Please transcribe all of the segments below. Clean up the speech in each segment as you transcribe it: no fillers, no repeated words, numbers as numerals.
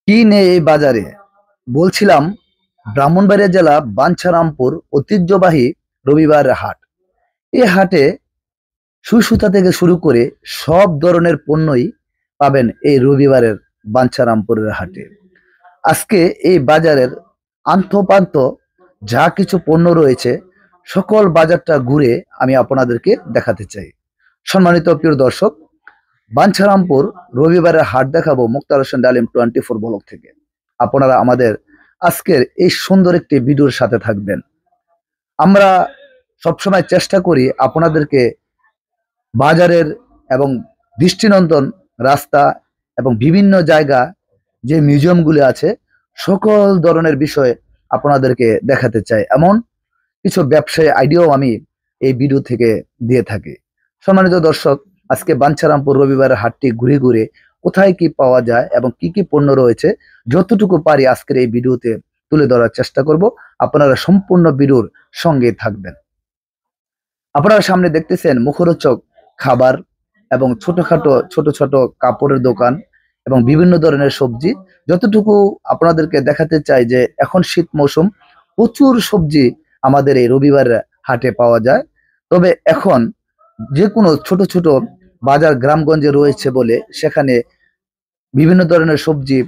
কি নেই এই বাজারে? বলছিলাম, ব্রাহ্মণবাড়িয়া জেলা বাঞ্ছারামপুর ঐতিহ্যবাহী রবিবার হাট। এই হাটে সুই সুতা থেকে শুরু করে সব ধরনের পণ্যই পাবেন এই রবিবারের বাঞ্ছারামপুরের হাটে। আজকে এই বাজারের আন্তপান্ত যা কিছু পণ্য রয়েছে, সকল বাজারটা ঘুরে আমি আপনাদেরকে দেখাতে চাই। সম্মানিত প্রিয় দর্শক, বাঞ্ছারামপুর রবিবারের হাট দেখাবো মুক্তার হোসেন ডালিম 24 ব্লক থেকে। আপনারা আমাদের আজকের এই সুন্দর একটি ভিডিওর সাথে থাকবেন। আমরা সবসময় চেষ্টা করি আপনাদেরকে বাজারের এবং দৃষ্টিনন্দন রাস্তা এবং বিভিন্ন জায়গা যে মিউজিয়ামগুলি আছে, সকল ধরনের বিষয় আপনাদেরকে দেখাতে চাই। এমন কিছু ব্যবসায়ী আইডিয়াও আমি এই ভিডিও থেকে দিয়ে থাকি। সম্মানিত দর্শক, আজকে বাঞ্ছারামপুর রবিবারের হাটটি ঘুরে ঘুরে কোথায় কি পাওয়া যায় এবং কি কি পণ্য রয়েছে যতটুকু পারি আজকের এই ভিডিওতে তুলে ধরার চেষ্টা করব। আপনারা সম্পূর্ণ ভিডিওর সঙ্গে থাকবেন। আপনারা সামনে দেখতেছেন মুখরোচক খাবার এবং ছোটখাটো ছোট ছোট কাপড়ের দোকান এবং বিভিন্ন ধরনের সবজি। যতটুকু আপনাদেরকে দেখাতে চাই যে এখন শীত মৌসুম, প্রচুর সবজি আমাদের এই রবিবার হাটে পাওয়া যায়। তবে এখন যে কোনো ছোট ছোট বাজার গ্রামগঞ্জে রয়েছে বলে সেখানে বিভিন্ন ধরনের সবজি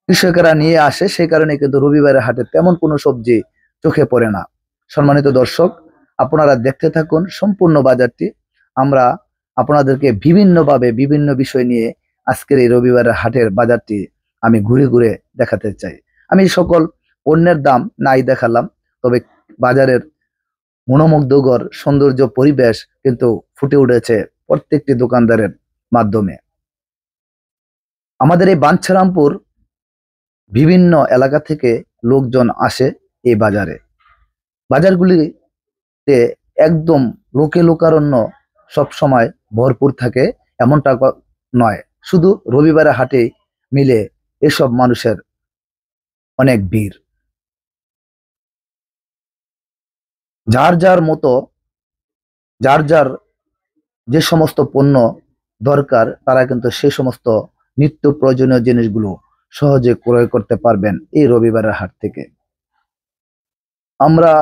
কৃষকেরা নিয়ে আসে, সেই কারণে কিন্তু রবিবারের হাটে তেমন কোনো সবজি চোখে পড়ে না। সম্মানিত দর্শক, আপনারা দেখতে থাকুন সম্পূর্ণ বাজারটি। আমরা আপনাদেরকে বিভিন্নভাবে বিভিন্ন বিষয় নিয়ে আজকের এই রবিবারের হাটের বাজারটি আমি ঘুরে ঘুরে দেখাতে চাই। আমি সকল পণ্যের দাম নাই দেখালাম, তবে বাজারের মনোমুগ্ধকর সৌন্দর্য পরিবেশ কিন্তু ফুটে উঠেছে প্রত্যেকটি দোকানদারের মাধ্যমে। আমাদের এই বাঞ্ছারামপুর বিভিন্ন এলাকা থেকে লোকজন আসে এই বাজারে। বাজারগুলিতে একদম লোকে লোকারণ্য সব সময় ভরপুর থাকে এমনটা নয়, শুধু রবিবারের হাটে মিলে এসব মানুষের অনেক ভিড়। যার যার মতো, যার যার যে সমস্ত পণ্য দরকার, তারা কিন্তু সেই সমস্ত নিত্য প্রয়োজনীয় জিনিসগুলো সহজে ক্রয় করতে পারবেন এই রবিবারের হাট থেকে। আমরা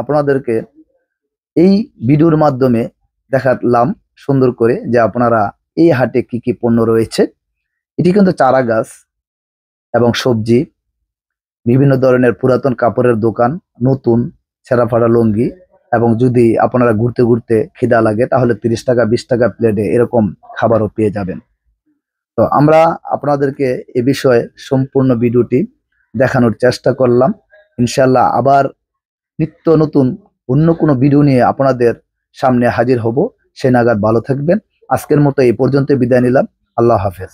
আপনাদেরকে এই ভিডিওর মাধ্যমে দেখালাম সুন্দর করে যে আপনারা এই হাটে কি কি পণ্য রয়েছে। এটি কিন্তু চারা গাছ এবং সবজি, বিভিন্ন ধরনের পুরাতন কাপড়ের দোকান, নতুন ছেঁড়া ফাড়া লুঙ্গি, এবং যদি আপনারা ঘুরতে ঘুরতে খিদা লাগে তাহলে 30 টাকা 20 টাকা প্লেটে এরকম খাবারও পেয়ে যাবেন। তো আমরা আপনাদেরকে এ বিষয়ে সম্পূর্ণ ভিডিওটি দেখানোর চেষ্টা করলাম। ইনশাল্লাহ আবার নিত্য নতুন অন্য কোনো ভিডিও নিয়ে আপনাদের সামনে হাজির হব। সে নাগাদ ভালো থাকবেন। আজকের মতো এই পর্যন্ত বিদায় নিলাম। আল্লাহ হাফেজ।